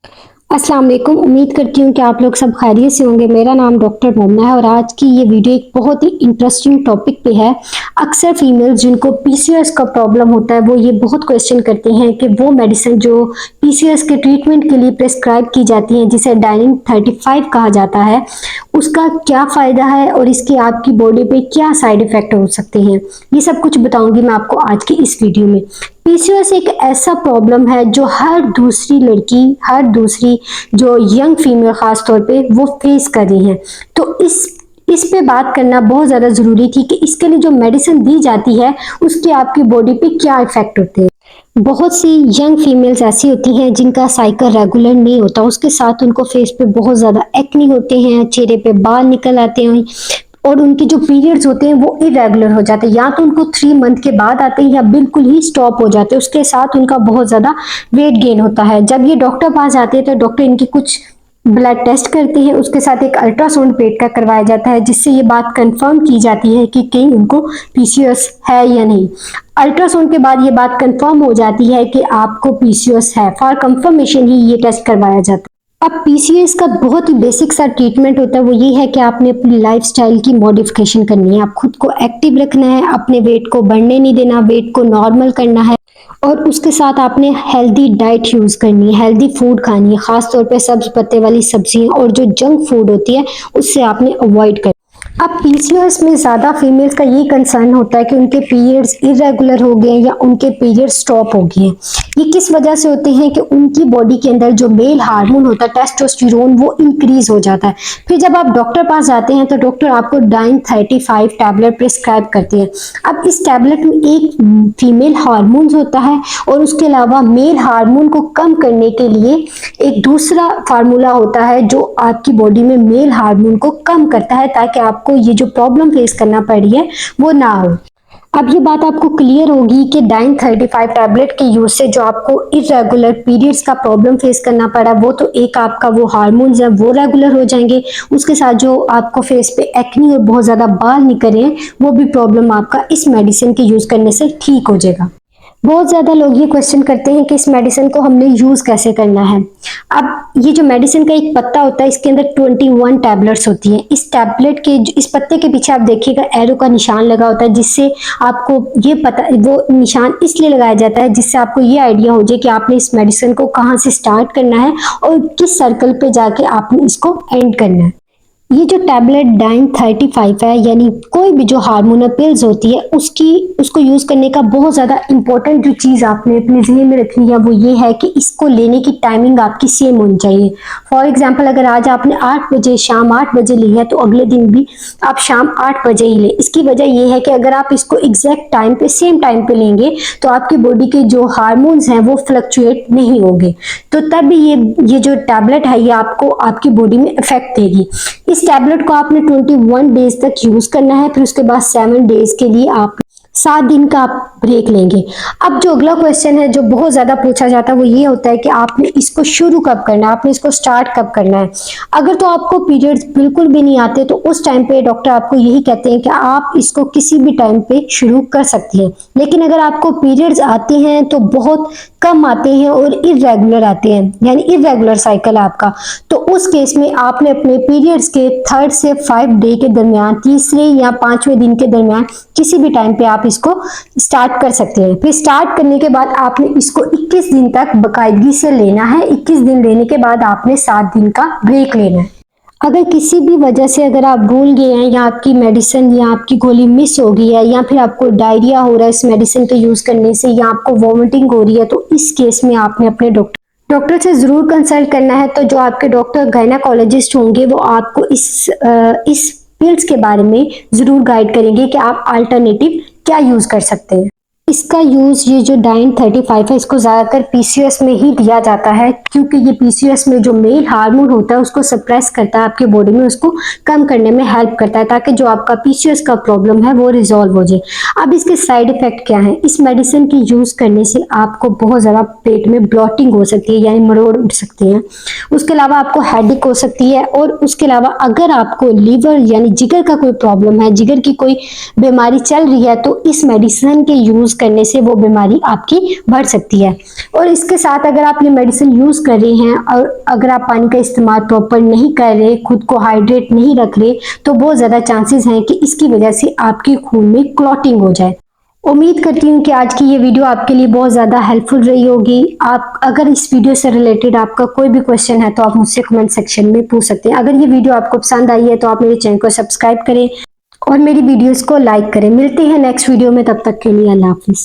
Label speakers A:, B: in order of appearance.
A: अस्सलाम वालेकुम। उम्मीद करती हूँ कि आप लोग सब खैरियत से होंगे। मेरा नाम डॉक्टर मोमना है और आज की ये वीडियो एक बहुत ही इंटरेस्टिंग टॉपिक पे है। अक्सर फीमेल्स जिनको पीसीओएस का प्रॉब्लम होता है वो ये बहुत क्वेश्चन करती हैं कि वो मेडिसिन जो पीसीओएस के ट्रीटमेंट के लिए प्रेस्क्राइब की जाती है जिसे डाइनिंग 35 कहा जाता है, उसका क्या फ़ायदा है और इसके आपकी बॉडी पे क्या साइड इफ़ेक्ट हो सकते हैं, ये सब कुछ बताऊंगी मैं आपको आज की इस वीडियो में। पीसीओएस एक ऐसा प्रॉब्लम है जो हर दूसरी लड़की, हर दूसरी जो यंग फीमेल खास तौर पे वो फेस कर रही हैं। तो इस पे बात करना बहुत ज़्यादा ज़रूरी थी कि इसके लिए जो मेडिसिन दी जाती है उसके आपकी बॉडी पे क्या इफ़ेक्ट होते हैं। बहुत सी यंग फीमेल्स ऐसी होती हैं जिनका साइकिल रेगुलर नहीं होता, उसके साथ उनको फेस पे बहुत ज़्यादा एक्नी होते हैं, चेहरे पे बाल निकल आते हैं और उनके जो पीरियड्स होते हैं वो इरेगुलर हो जाते हैं, या तो उनको 3 मंथ के बाद आते हैं या बिल्कुल ही स्टॉप हो जाते हैं। उसके साथ उनका बहुत ज़्यादा वेट गेन होता है। जब ये डॉक्टर पास आते हैं तो डॉक्टर इनकी कुछ ब्लड टेस्ट करते हैं, उसके साथ एक अल्ट्रासाउंड पेट का करवाया जाता है जिससे ये बात कंफर्म की जाती है कि कहीं उनको पीसीओएस है या नहीं। अल्ट्रासाउंड के बाद ये बात कंफर्म हो जाती है कि आपको पीसीओएस है। फॉर कंफर्मेशन ही ये टेस्ट करवाया जाता है। अब पीसीओएस का बहुत ही बेसिक सा ट्रीटमेंट होता है, वो ये है कि आपने अपनी लाइफस्टाइल की मॉडिफिकेशन करनी है। आप खुद को एक्टिव रखना है, अपने वेट को बढ़ने नहीं देना, वेट को नॉर्मल करना है और उसके साथ आपने हेल्दी डाइट यूज़ करनी है, हेल्दी फूड खानी है, खास तौर पे सब्ज पत्ते वाली सब्जियां और जो जंक फूड होती है उससे आपने अवॉइड करना। अब पीसीओएस में ज़्यादा फीमेल्स का ये कंसर्न होता है कि उनके पीरियड्स इरेगुलर हो गए या उनके पीरियड्स स्टॉप हो गए हैं। ये किस वजह से होते हैं कि उनकी बॉडी के अंदर जो मेल हार्मोन होता है टेस्टोस्टेरोन वो इंक्रीज हो जाता है। फिर जब आप डॉक्टर पास जाते हैं तो डॉक्टर आपको डाइन 35 टैबलेट प्रिस्क्राइब करते हैं। अब इस टैबलेट में एक फीमेल हार्मोन होता है और उसके अलावा मेल हार्मोन को कम करने के लिए एक दूसरा फार्मूला होता है जो आपकी बॉडी में मेल हार्मोन को कम करता है ताकि आपको ये जो प्रॉब्लम फेस करना पड़ी है वो ना हो। अब ये बात आपको क्लियर होगी कि डाइन 35 टैबलेट के यूज से जो आपको इरेगुलर पीरियड्स का प्रॉब्लम फेस करना पड़ा वो तो एक आपका वो हार्मोन्स है वो रेगुलर हो जाएंगे, उसके साथ जो आपको फेस पे एक्नी और बहुत ज्यादा बाल निकल रहे हैं वो भी प्रॉब्लम आपका इस मेडिसिन के यूज करने से ठीक हो जाएगा। बहुत ज़्यादा लोग ये क्वेश्चन करते हैं कि इस मेडिसिन को हमने यूज़ कैसे करना है। अब ये जो मेडिसिन का एक पत्ता होता है इसके अंदर 21 टैबलेट्स होती हैं। इस टैबलेट के इस पत्ते के पीछे आप देखिएगा एरो का निशान लगा होता है जिससे आपको ये पता, वो निशान इसलिए लगाया जाता है जिससे आपको ये आइडिया हो जाए कि आपने इस मेडिसिन को कहाँ से स्टार्ट करना है और किस सर्कल पे जाके आपने इसको एंड करना है। ये जो टैबलेट डाइन 35 है, यानी कोई भी जो हार्मोनल पिल्स होती है उसको यूज करने का बहुत ज्यादा इंपॉर्टेंट जो चीज आपने अपने जहन में रखनी है वो ये है कि इसको लेने की टाइमिंग आपकी सेम होनी चाहिए। फॉर एग्जांपल अगर आज आपने 8 बजे शाम 8 बजे ली है तो अगले दिन भी आप शाम 8 बजे ही ले। इसकी वजह ये है कि अगर आप इसको एग्जैक्ट टाइम पे सेम टाइम पे लेंगे तो आपकी बॉडी के जो हार्मोन्स हैं वो फ्लक्चुएट नहीं होंगे, तो तब भी ये जो टैबलेट है ये आपको आपकी बॉडी में इफेक्ट देगी। इस टैबलेट को आपने 21 डेज तक यूज करना है, फिर उसके बाद 7 डेज के लिए आप 7 दिन का आप ब्रेक लेंगे। अब जो अगला क्वेश्चन है जो बहुत ज्यादा पूछा जाता है वो ये होता है कि आपने इसको शुरू कब करना है, आपने इसको स्टार्ट कब करना है। अगर तो आपको पीरियड्स बिल्कुल भी नहीं आते तो उस टाइम पे डॉक्टर आपको यही कहते हैं कि आप इसको किसी भी टाइम पे शुरू कर सकते हैं। लेकिन अगर आपको पीरियड्स आते हैं तो बहुत कम आते हैं और इरेगुलर आते हैं, यानी इरेगुलर साइकिल आपका, तो उस केस में आपने अपने पीरियड्स के 3rd से 5 डे के दरमियान, तीसरे या 5वें दिन के दरमियान किसी भी टाइम पे आप इसको स्टार्ट कर सकते हैं। फिर स्टार्ट करने के बाद आपने इसको 21 दिन तक बाकायदगी से लेना है। 21 दिन लेने के बाद आपने 7 दिन का ब्रेक लेना है। अगर किसी भी वजह से अगर आप भूल गए हैं या आपकी मेडिसिन या आपकी गोली मिस हो गई है या फिर आपको डायरिया हो रहा है इस मेडिसिन के यूज करने से या आपको वॉमिटिंग हो रही है तो इस केस में आपने अपने डॉक्टर से जरूर कंसल्ट करना है। तो जो आपके डॉक्टर गायनाकोलॉजिस्ट होंगे वो आपको इस पिल्स के बारे में जरूर गाइड करेंगे कि आप अल्टरनेटिव क्या यूज कर सकते हैं। इसका यूज ये जो डाइन 35 है इसको ज्यादातर पीसीओएस में ही दिया जाता है क्योंकि ये पीसीओएस में जो मेल हार्मोन होता है उसको सप्रेस करता है, आपके बॉडी में उसको कम करने में हेल्प करता है ताकि जो आपका पीसीओएस का प्रॉब्लम है वो रिजॉल्व हो जाए। अब इसके साइड इफेक्ट क्या है, इस मेडिसिन की यूज करने से आपको बहुत ज्यादा पेट में ब्लॉटिंग हो सकती है यानी मरोड़ उठ सकते हैं। उसके अलावा आपको हेडेक हो सकती है और उसके अलावा अगर आपको लीवर यानी जिगर का कोई प्रॉब्लम है, जिगर की कोई बीमारी चल रही है तो इस मेडिसिन के यूज यूज करने से वो बीमारी आपकी बढ़ सकती है। और इसके साथ अगर आप ये मेडिसिन यूज कर रहे हैं और अगर आप पानी का इस्तेमाल प्रॉपर नहीं कर रहे, खुद को हाइड्रेट नहीं रख रहे, तो बहुत ज्यादा चांसेस हैं कि इसकी वजह से आपके खून में क्लॉटिंग हो जाए। उम्मीद करती हूँ कि आज की ये वीडियो आपके लिए बहुत ज़्यादा हेल्पफुल रही होगी। आप अगर इस वीडियो से रिलेटेड आपका कोई भी क्वेश्चन है तो आप मुझसे कमेंट सेक्शन में पूछ सकते हैं। अगर ये वीडियो आपको पसंद आई है तो आप मेरे चैनल को सब्सक्राइब करें और मेरी वीडियोस को लाइक करें। मिलते हैं नेक्स्ट वीडियो में, तब तक के लिए अल्लाह हाफिज़।